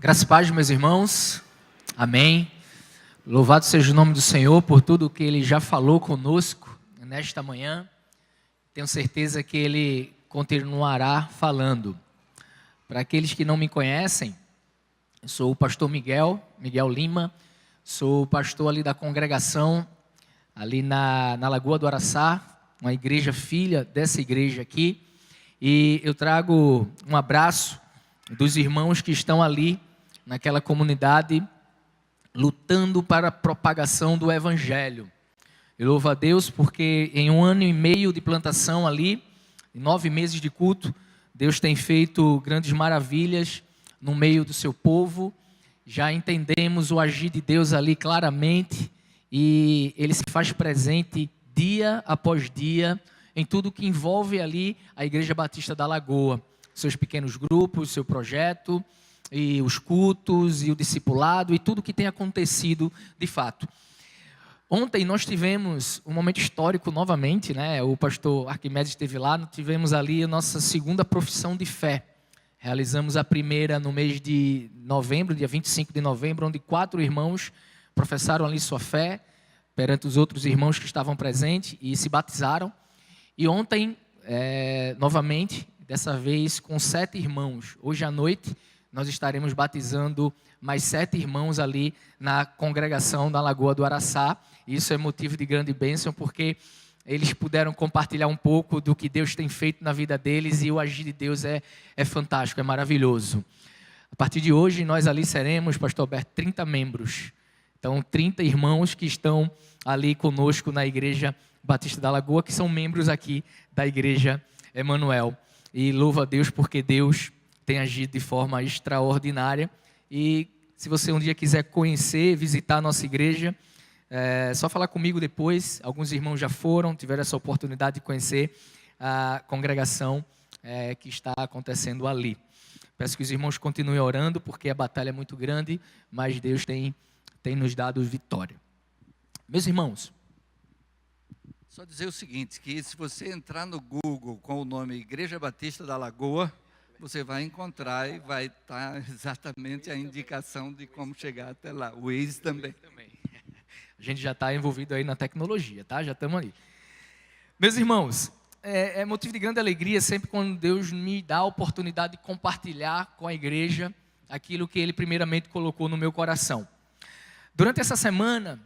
Graças e paz, meus irmãos. Amém. Louvado seja o nome do Senhor por tudo que Ele já falou conosco nesta manhã. Tenho certeza que Ele continuará falando. Para aqueles que não me conhecem, eu sou o pastor Miguel Lima. Sou pastor ali da congregação, ali na Lagoa do Araçá, uma igreja filha dessa igreja aqui. E eu trago um abraço dos irmãos que estão ali naquela comunidade, lutando para a propagação do Evangelho. Eu louvo a Deus porque em 1 ano e meio de plantação ali, em 9 meses de culto, Deus tem feito grandes maravilhas no meio do seu povo. Já entendemos o agir de Deus ali claramente e Ele se faz presente dia após dia em tudo que envolve ali a Igreja Batista da Lagoa. Seus pequenos grupos, seu projeto, e os cultos, e o discipulado, e tudo que tem acontecido de fato. Ontem nós tivemos um momento histórico novamente, né? O pastor Arquimedes esteve lá, tivemos ali a nossa segunda profissão de fé. Realizamos a primeira no mês de novembro, dia 25 de novembro, onde 4 irmãos professaram ali sua fé, perante os outros irmãos que estavam presentes, e se batizaram. E ontem, novamente, dessa vez com 7 irmãos, hoje à noite, nós estaremos batizando mais 7 irmãos ali na congregação da Lagoa do Araçá. Isso é motivo de grande bênção, porque eles puderam compartilhar um pouco do que Deus tem feito na vida deles, e o agir de Deus é fantástico, é maravilhoso. A partir de hoje, nós ali seremos, pastor Alberto, 30 membros. Então, 30 irmãos que estão ali conosco na Igreja Batista da Lagoa, que são membros aqui da Igreja Emanuel. E louvo a Deus porque Deus tem agido de forma extraordinária. E se você um dia quiser conhecer, visitar a nossa igreja, é só falar comigo depois. Alguns irmãos já foram, tiveram essa oportunidade de conhecer a congregação que está acontecendo ali. Peço que os irmãos continuem orando, porque a batalha é muito grande, mas Deus tem nos dado vitória. Meus irmãos, só dizer o seguinte, que se você entrar no Google com o nome Igreja Batista da Lagoa, você vai encontrar e vai estar exatamente a indicação de como chegar até lá. O Waze também. A gente já está envolvido aí na tecnologia, tá? Já estamos ali. Meus irmãos, é motivo de grande alegria sempre quando Deus me dá a oportunidade de compartilhar com a igreja aquilo que Ele primeiramente colocou no meu coração. Durante essa semana,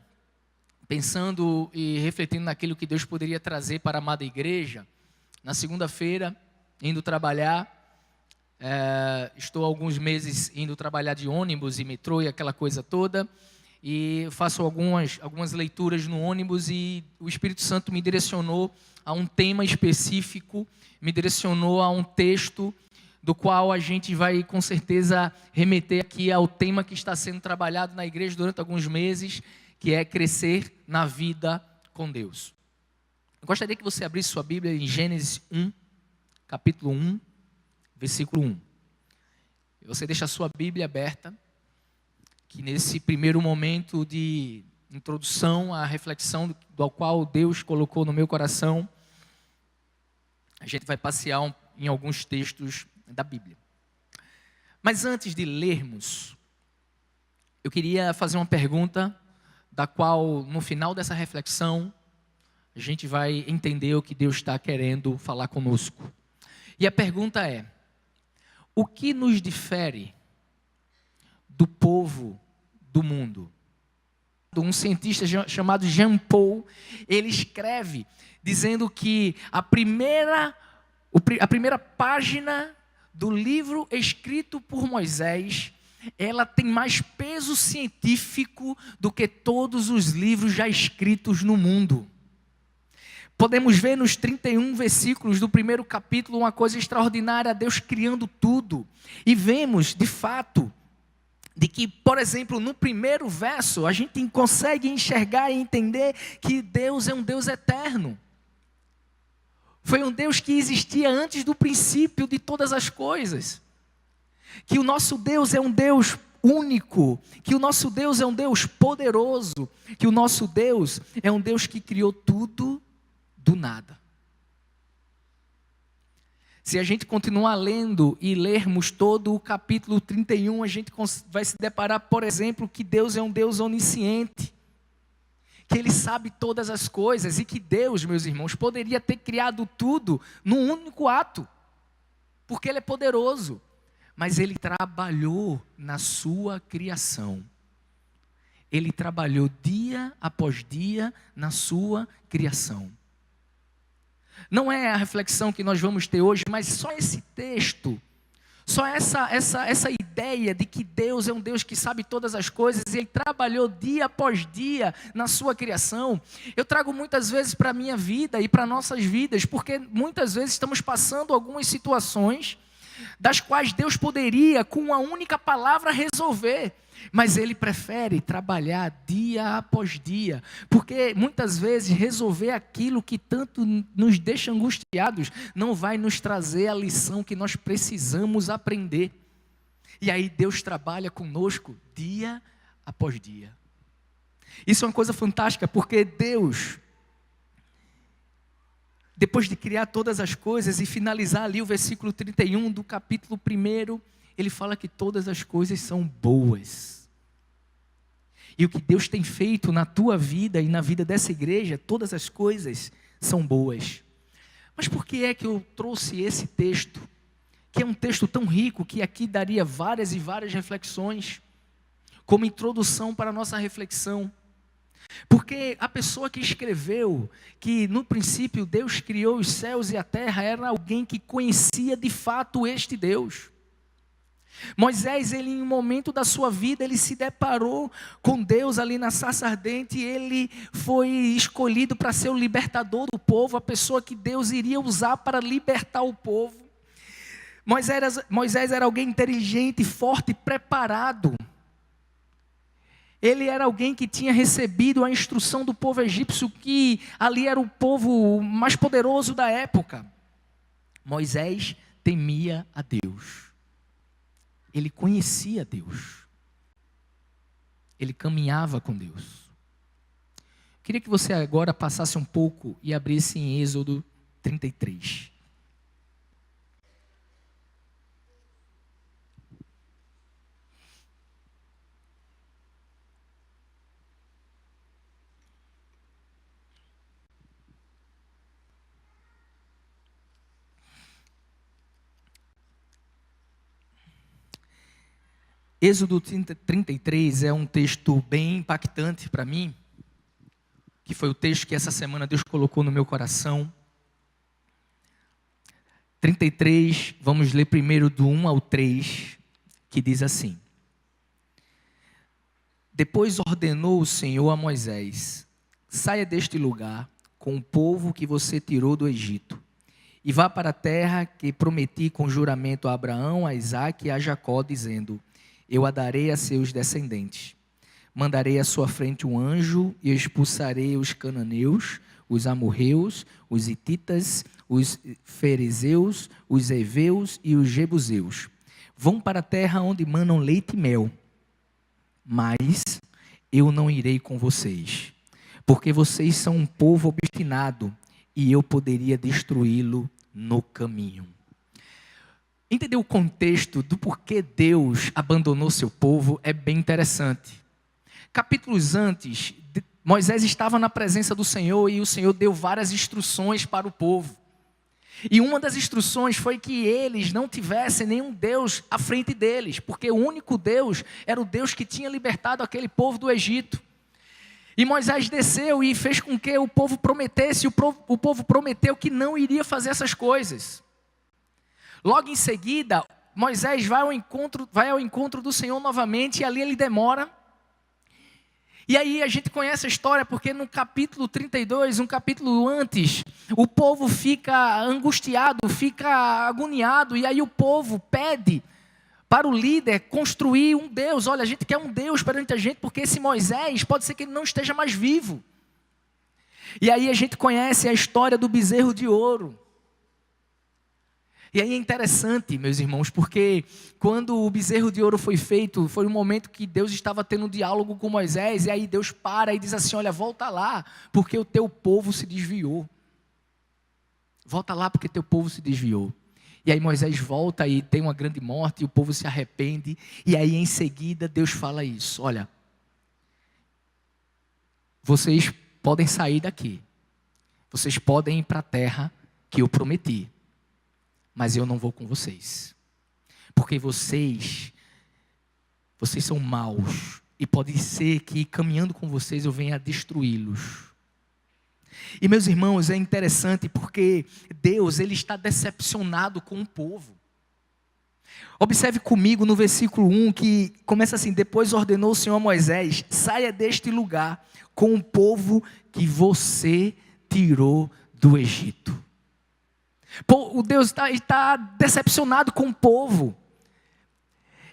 pensando e refletindo naquilo que Deus poderia trazer para a amada igreja, na segunda-feira, indo trabalhar, estou há alguns meses indo trabalhar de ônibus e metrô e aquela coisa toda, e faço algumas leituras no ônibus, e o Espírito Santo me direcionou a um tema específico, me direcionou a um texto do qual a gente vai com certeza remeter aqui ao tema que está sendo trabalhado na igreja durante alguns meses, que é crescer na vida com Deus. Eu gostaria que você abrisse sua Bíblia em Gênesis 1, capítulo 1, versículo 1. E você deixa a sua Bíblia aberta, que nesse primeiro momento de introdução à reflexão do qual Deus colocou no meu coração, a gente vai passear em alguns textos da Bíblia. Mas antes de lermos, eu queria fazer uma pergunta, da qual no final dessa reflexão a gente vai entender o que Deus está querendo falar conosco. E a pergunta é: o que nos difere do povo do mundo? Um cientista chamado Jean Paul, ele escreve dizendo que a primeira página do livro escrito por Moisés, ela tem mais peso científico do que todos os livros já escritos no mundo. Podemos ver nos 31 versículos do primeiro capítulo uma coisa extraordinária, Deus criando tudo. E vemos, de fato, de que, por exemplo, no primeiro verso, a gente consegue enxergar e entender que Deus é um Deus eterno. Foi um Deus que existia antes do princípio de todas as coisas. Que o nosso Deus é um Deus único, que o nosso Deus é um Deus poderoso, que o nosso Deus é um Deus que criou tudo do nada. Se a gente continuar lendo e lermos todo o capítulo 31, a gente vai se deparar, por exemplo, que Deus é um Deus onisciente, que Ele sabe todas as coisas e que Deus, meus irmãos, poderia ter criado tudo num único ato, porque Ele é poderoso, mas Ele trabalhou na sua criação. Ele trabalhou dia após dia na sua criação. Não é a reflexão que nós vamos ter hoje, mas só esse texto, só essa ideia de que Deus é um Deus que sabe todas as coisas, e Ele trabalhou dia após dia na sua criação, eu trago muitas vezes para a minha vida e para nossas vidas, porque muitas vezes estamos passando algumas situações, das quais Deus poderia, com uma única palavra, resolver, mas Ele prefere trabalhar dia após dia, porque muitas vezes resolver aquilo que tanto nos deixa angustiados, não vai nos trazer a lição que nós precisamos aprender, e aí Deus trabalha conosco dia após dia. Isso é uma coisa fantástica, porque Deus, depois de criar todas as coisas e finalizar ali o versículo 31 do capítulo 1, Ele fala que todas as coisas são boas. E o que Deus tem feito na tua vida e na vida dessa igreja, todas as coisas são boas. Mas por que é que eu trouxe esse texto? Que é um texto tão rico que aqui daria várias e várias reflexões, como introdução para a nossa reflexão. Porque a pessoa que escreveu que no princípio Deus criou os céus e a terra era alguém que conhecia de fato este Deus. Moisés, ele em um momento da sua vida, ele se deparou com Deus ali na sarça ardente, e ele foi escolhido para ser o libertador do povo, a pessoa que Deus iria usar para libertar o povo. Moisés era alguém inteligente, forte, preparado. Ele era alguém que tinha recebido a instrução do povo egípcio, que ali era o povo mais poderoso da época. Moisés temia a Deus. Ele conhecia Deus. Ele caminhava com Deus. Queria que você agora passasse um pouco e abrisse em Êxodo 33. Êxodo 33 é um texto bem impactante para mim, que foi o texto que essa semana Deus colocou no meu coração. 33, vamos ler primeiro do 1 ao 3, que diz assim: Depois ordenou o Senhor a Moisés: saia deste lugar com o povo que você tirou do Egito, e vá para a terra que prometi com juramento a Abraão, a Isaque e a Jacó, dizendo: eu a darei a seus descendentes. Mandarei à sua frente um anjo e expulsarei os cananeus, os amorreus, os hititas, os ferezeus, os heveus e os jebuseus. Vão para a terra onde manam leite e mel. Mas eu não irei com vocês, porque vocês são um povo obstinado e eu poderia destruí-lo no caminho. Entender o contexto do porquê Deus abandonou seu povo é bem interessante. Capítulos antes, Moisés estava na presença do Senhor e o Senhor deu várias instruções para o povo. E uma das instruções foi que eles não tivessem nenhum Deus à frente deles, porque o único Deus era o Deus que tinha libertado aquele povo do Egito. E Moisés desceu e fez com que o povo prometesse, o povo prometeu que não iria fazer essas coisas. Logo em seguida, Moisés vai ao encontro do Senhor novamente, e ali ele demora. E aí a gente conhece a história, porque no capítulo 32, um capítulo antes, o povo fica angustiado, fica agoniado, e aí o povo pede para o líder construir um Deus. Olha, a gente quer um Deus perante a gente, porque esse Moisés, pode ser que ele não esteja mais vivo. E aí a gente conhece a história do bezerro de ouro. E aí é interessante, meus irmãos, porque quando o bezerro de ouro foi feito, foi um momento que Deus estava tendo um diálogo com Moisés, e aí Deus para e diz assim: olha, volta lá, porque o teu povo se desviou. Volta lá, porque teu povo se desviou. E aí Moisés volta e tem uma grande morte, e o povo se arrepende, e aí em seguida Deus fala isso: olha, vocês podem sair daqui, vocês podem ir para a terra que eu prometi, mas eu não vou com vocês, porque vocês são maus, e pode ser que caminhando com vocês eu venha a destruí-los. E meus irmãos, é interessante porque Deus, Ele está decepcionado com o povo. Observe comigo no versículo 1 que começa assim: depois ordenou o Senhor a Moisés: saia deste lugar com o povo que você tirou do Egito. O Deus está decepcionado com o povo.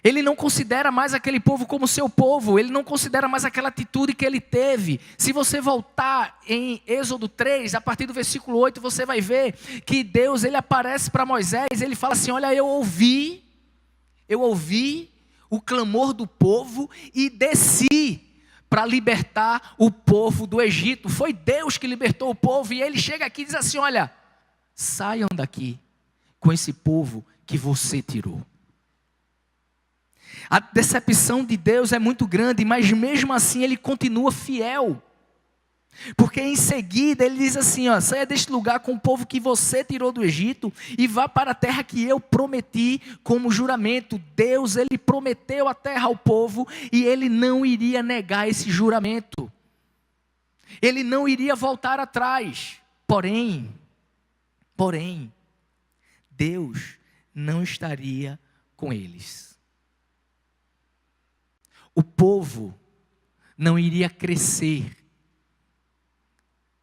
Ele não considera mais aquele povo como seu povo. Ele não considera mais aquela atitude que ele teve. Se você voltar em Êxodo 3, a partir do versículo 8, você vai ver que Deus, ele aparece para Moisés. Ele fala assim: olha, eu ouvi o clamor do povo e desci para libertar o povo do Egito. Foi Deus que libertou o povo. E ele chega aqui e diz assim: olha, saiam daqui com esse povo que você tirou. A decepção de Deus é muito grande, mas mesmo assim Ele continua fiel. Porque em seguida Ele diz assim: ó, saia deste lugar com o povo que você tirou do Egito e vá para a terra que eu prometi como juramento. Deus, Ele prometeu a terra ao povo e Ele não iria negar esse juramento. Ele não iria voltar atrás. Porém, Deus não estaria com eles. O povo não iria crescer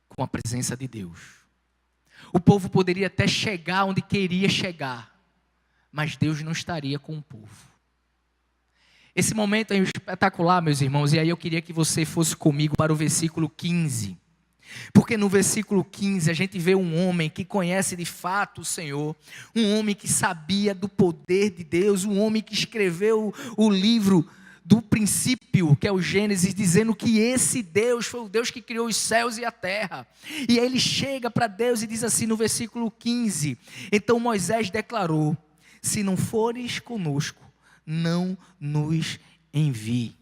com a presença de Deus. O povo poderia até chegar onde queria chegar, mas Deus não estaria com o povo. Esse momento é espetacular, meus irmãos, e aí eu queria que você fosse comigo para o versículo 15. Porque no versículo 15 a gente vê um homem que conhece de fato o Senhor, um homem que sabia do poder de Deus, um homem que escreveu o livro do princípio, que é o Gênesis, dizendo que esse Deus foi o Deus que criou os céus e a terra. E aí ele chega para Deus e diz assim no versículo 15: então Moisés declarou: se não fores conosco, não nos envie.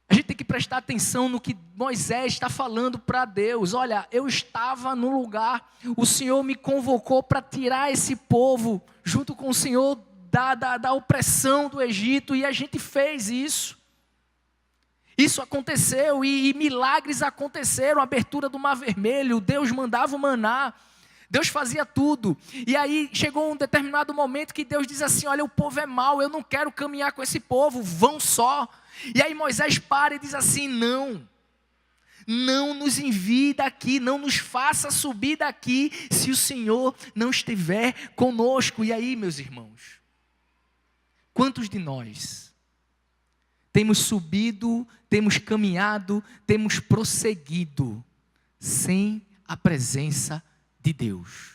A gente tem que prestar atenção no que Moisés está falando para Deus. Olha, eu estava no lugar, o Senhor me convocou para tirar esse povo junto com o Senhor da opressão do Egito, e a gente fez isso. Isso aconteceu e milagres aconteceram, a abertura do Mar Vermelho, Deus mandava o maná, Deus fazia tudo. E aí chegou um determinado momento que Deus diz assim: olha, o povo é mau, eu não quero caminhar com esse povo, vão só. E aí Moisés para e diz assim: não nos envie daqui, não nos faça subir daqui, se o Senhor não estiver conosco. E aí, meus irmãos, quantos de nós temos subido, temos caminhado, temos prosseguido sem a presença de Deus?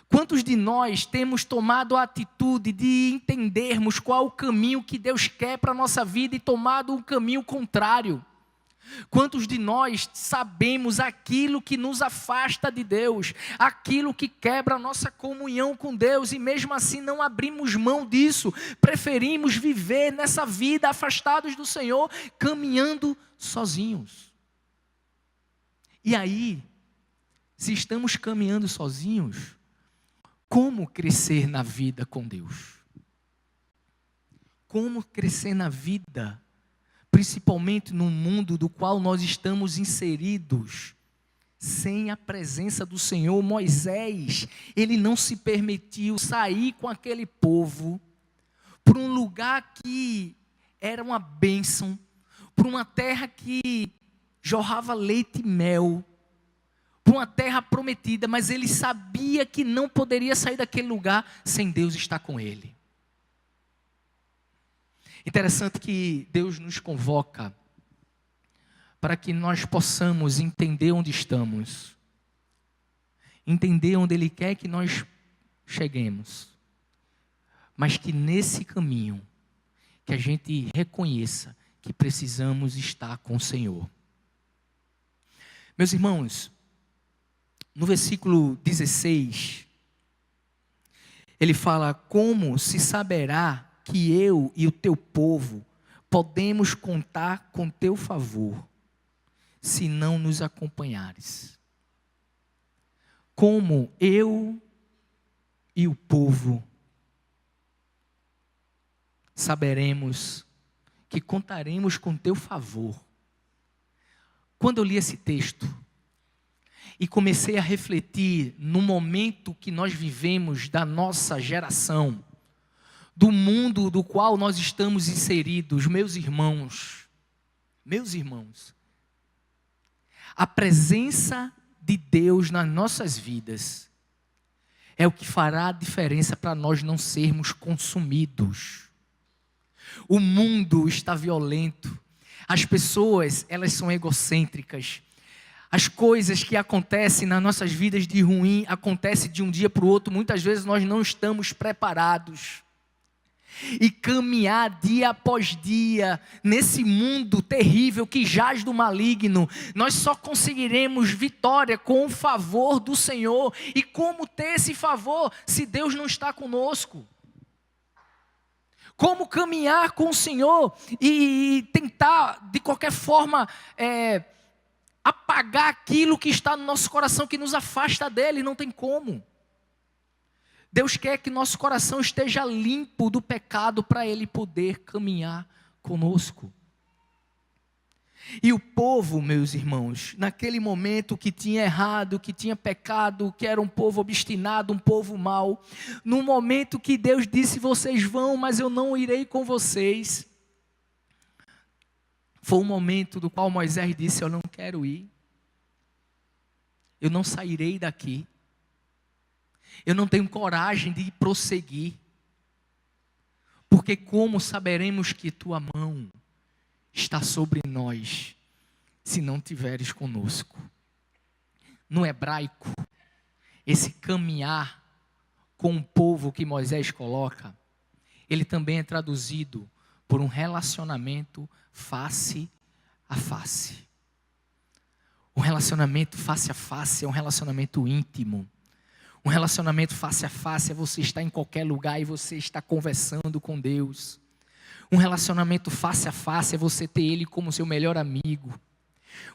Quantos de nós temos tomado a atitude de entendermos qual o caminho que Deus quer para a nossa vida e tomado um caminho contrário? Quantos de nós sabemos aquilo que nos afasta de Deus, aquilo que quebra a nossa comunhão com Deus, e mesmo assim não abrimos mão disso, preferimos viver nessa vida afastados do Senhor, caminhando sozinhos? E aí, se estamos caminhando sozinhos, como crescer na vida com Deus? Como crescer na vida, principalmente no mundo do qual nós estamos inseridos, sem a presença do Senhor? Moisés, ele não se permitiu sair com aquele povo para um lugar que era uma bênção, para uma terra que jorrava leite e mel, para uma terra prometida, mas ele sabia que não poderia sair daquele lugar sem Deus estar com ele. Interessante que Deus nos convoca para que nós possamos entender onde estamos, entender onde Ele quer que nós cheguemos, mas que nesse caminho, que a gente reconheça que precisamos estar com o Senhor. Meus irmãos, no versículo 16, ele fala: como se saberá que eu e o teu povo podemos contar com teu favor, se não nos acompanhares? Como eu e o povo saberemos que contaremos com teu favor? Quando eu li esse texto e comecei a refletir no momento que nós vivemos da nossa geração, do mundo do qual nós estamos inseridos, meus irmãos, a presença de Deus nas nossas vidas é o que fará a diferença para nós não sermos consumidos. O mundo está violento, as pessoas, elas são egocêntricas, as coisas que acontecem nas nossas vidas de ruim, acontecem de um dia para o outro, muitas vezes nós não estamos preparados. E caminhar dia após dia, nesse mundo terrível que jaz do maligno, nós só conseguiremos vitória com o favor do Senhor. E como ter esse favor, se Deus não está conosco? Como caminhar com o Senhor e tentar, de qualquer forma, apagar aquilo que está no nosso coração, que nos afasta dele? Não tem como. Deus quer que nosso coração esteja limpo do pecado para ele poder caminhar conosco. E o povo, meus irmãos, naquele momento que tinha errado, que tinha pecado, que era um povo obstinado, um povo mau, no momento que Deus disse: vocês vão, mas eu não irei com vocês, foi um momento do qual Moisés disse: eu não quero ir, eu não sairei daqui, eu não tenho coragem de prosseguir, porque como saberemos que tua mão está sobre nós, se não tiveres conosco? No hebraico, esse caminhar com o povo que Moisés coloca, ele também é traduzido por um relacionamento face a face. Um relacionamento face a face é um relacionamento íntimo. Um relacionamento face a face é você estar em qualquer lugar e você está conversando com Deus. Um relacionamento face a face é você ter Ele como seu melhor amigo.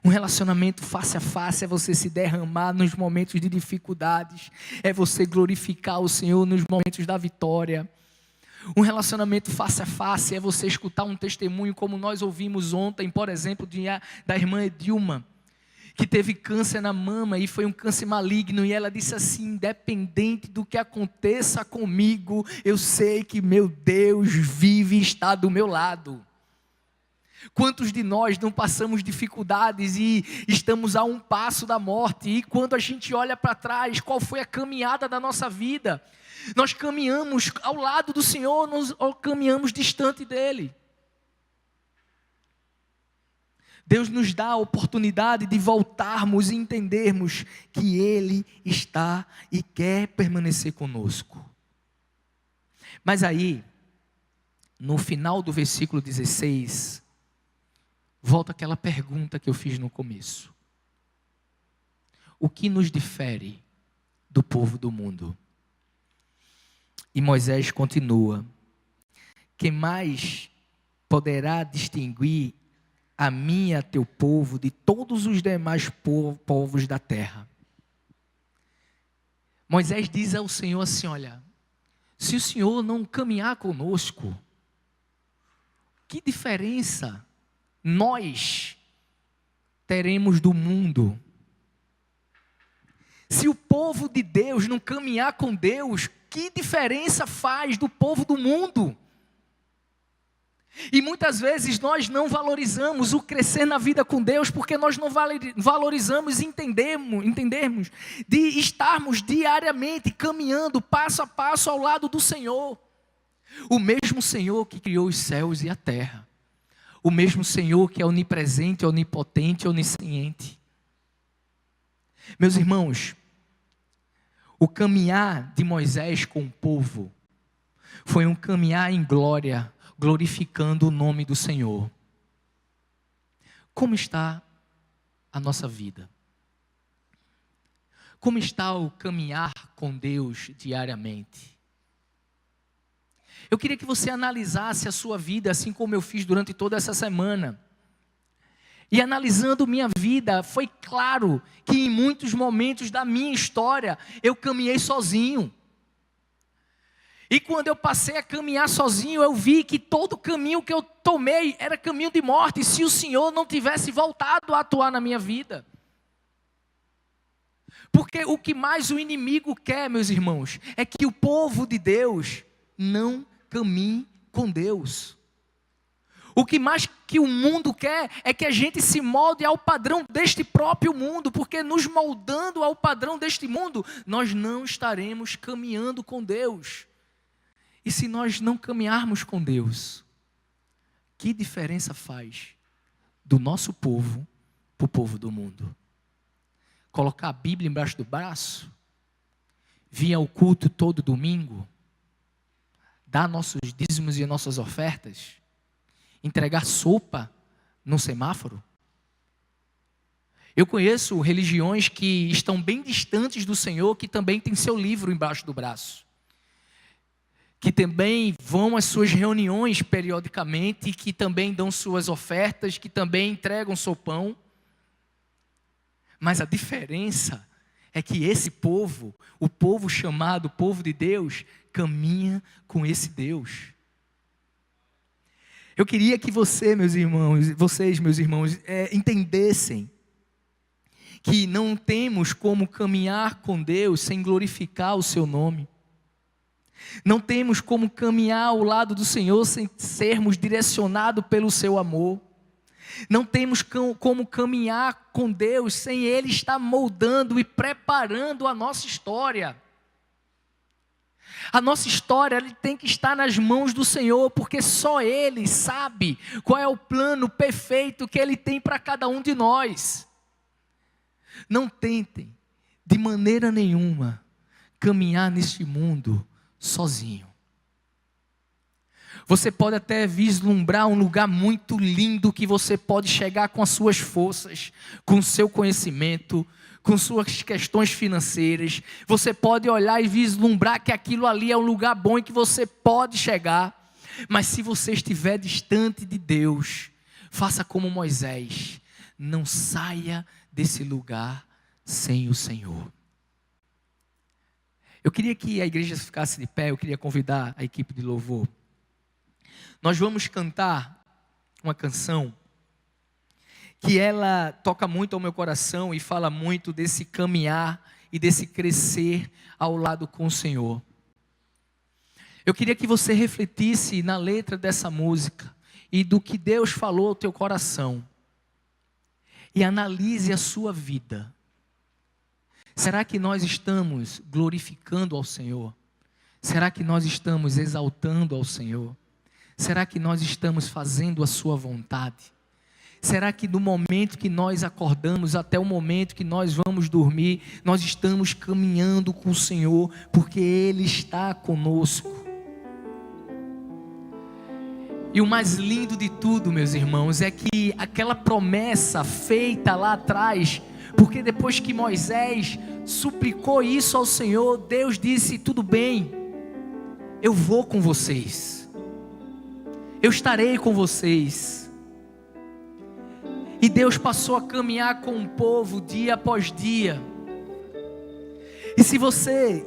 Um relacionamento face a face é você se derramar nos momentos de dificuldades. É você glorificar o Senhor nos momentos da vitória. Um relacionamento face a face é você escutar um testemunho como nós ouvimos ontem, por exemplo, da irmã Edilma, que teve câncer na mama e foi um câncer maligno, e ela disse assim: independente do que aconteça comigo, eu sei que meu Deus vive e está do meu lado. Quantos de nós não passamos dificuldades e estamos a um passo da morte, e quando a gente olha para trás, qual foi a caminhada da nossa vida? Nós caminhamos ao lado do Senhor, ou caminhamos distante dEle? Deus nos dá a oportunidade de voltarmos e entendermos que Ele está e quer permanecer conosco. Mas aí, no final do versículo 16, volta aquela pergunta que eu fiz no começo: o que nos difere do povo do mundo? E Moisés continua: quem mais poderá distinguir a mim e a teu povo de todos os demais povos da terra? Moisés diz ao Senhor assim: olha, se o Senhor não caminhar conosco, que diferença nós teremos do mundo? Se o povo de Deus não caminhar com Deus, que diferença faz do povo do mundo? E muitas vezes nós não valorizamos o crescer na vida com Deus, porque nós não valorizamos e entendermos de estarmos diariamente caminhando passo a passo ao lado do Senhor. O mesmo Senhor que criou os céus e a terra. O mesmo Senhor que é onipresente, onipotente, onisciente. Meus irmãos, o caminhar de Moisés com o povo foi um caminhar em glória, glorificando o nome do Senhor. Como está a nossa vida? Como está o caminhar com Deus diariamente? Eu queria que você analisasse a sua vida, assim como eu fiz durante toda essa semana. E analisando minha vida, foi claro que em muitos momentos da minha história, eu caminhei sozinho. E quando eu passei a caminhar sozinho, eu vi que todo caminho que eu tomei era caminho de morte, se o Senhor não tivesse voltado a atuar na minha vida. Porque o que mais o inimigo quer, meus irmãos, é que o povo de Deus não caminhe com Deus. O que mais que o mundo quer é que a gente se molde ao padrão deste próprio mundo, porque nos moldando ao padrão deste mundo, nós não estaremos caminhando com Deus. E se nós não caminharmos com Deus, que diferença faz do nosso povo para o povo do mundo? Colocar a Bíblia embaixo do braço, vir ao culto todo domingo, dar nossos dízimos e nossas ofertas, entregar sopa no semáforo? Eu conheço religiões que estão bem distantes do Senhor, que também têm seu livro embaixo do braço, que também vão às suas reuniões periodicamente, que também dão suas ofertas, que também entregam sopão. Mas a diferença é que esse povo, o povo chamado povo de Deus, caminha com esse Deus. Eu queria que vocês, meus irmãos, entendessem que não temos como caminhar com Deus sem glorificar o seu nome. Não temos como caminhar ao lado do Senhor sem sermos direcionados pelo seu amor. Não temos como caminhar com Deus sem Ele estar moldando e preparando a nossa história. A nossa história tem que estar nas mãos do Senhor, porque só Ele sabe qual é o plano perfeito que Ele tem para cada um de nós. Não tentem, de maneira nenhuma, caminhar neste mundo sozinho. Você pode até vislumbrar um lugar muito lindo que você pode chegar com as suas forças, com o seu conhecimento, com suas questões financeiras. Você pode olhar e vislumbrar que aquilo ali é um lugar bom e que você pode chegar. Mas se você estiver distante de Deus, faça como Moisés. Não saia desse lugar sem o Senhor. Eu queria que a igreja ficasse de pé, eu queria convidar a equipe de louvor. Nós vamos cantar uma canção que ela toca muito ao meu coração e fala muito desse caminhar e desse crescer ao lado com o Senhor. Eu queria que você refletisse na letra dessa música e do que Deus falou ao teu coração e analise a sua vida. Será que nós estamos glorificando ao Senhor? Será que nós estamos exaltando ao Senhor? Será que nós estamos fazendo a sua vontade? Será que do momento que nós acordamos até o momento que nós vamos dormir, nós estamos caminhando com o Senhor, porque Ele está conosco? E o mais lindo de tudo, meus irmãos, é que aquela promessa feita lá atrás, porque depois que Moisés suplicou isso ao Senhor, Deus disse: tudo bem, eu vou com vocês. Eu estarei com vocês. E Deus passou a caminhar com o povo dia após dia. E se você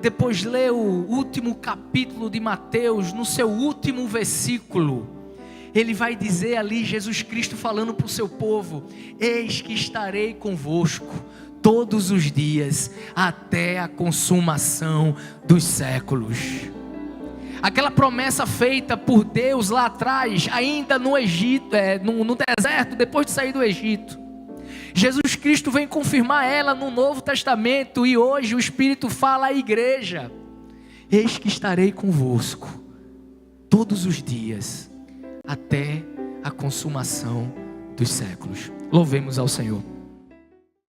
depois ler o último capítulo de Mateus, no seu último versículo, ele vai dizer ali, Jesus Cristo falando para o seu povo: eis que estarei convosco todos os dias, até a consumação dos séculos. Aquela promessa feita por Deus lá atrás, ainda no Egito, no deserto, depois de sair do Egito. Jesus Cristo vem confirmar ela no Novo Testamento, e hoje o Espírito fala à igreja: eis que estarei convosco todos os dias, até a consumação dos séculos. Louvemos ao Senhor.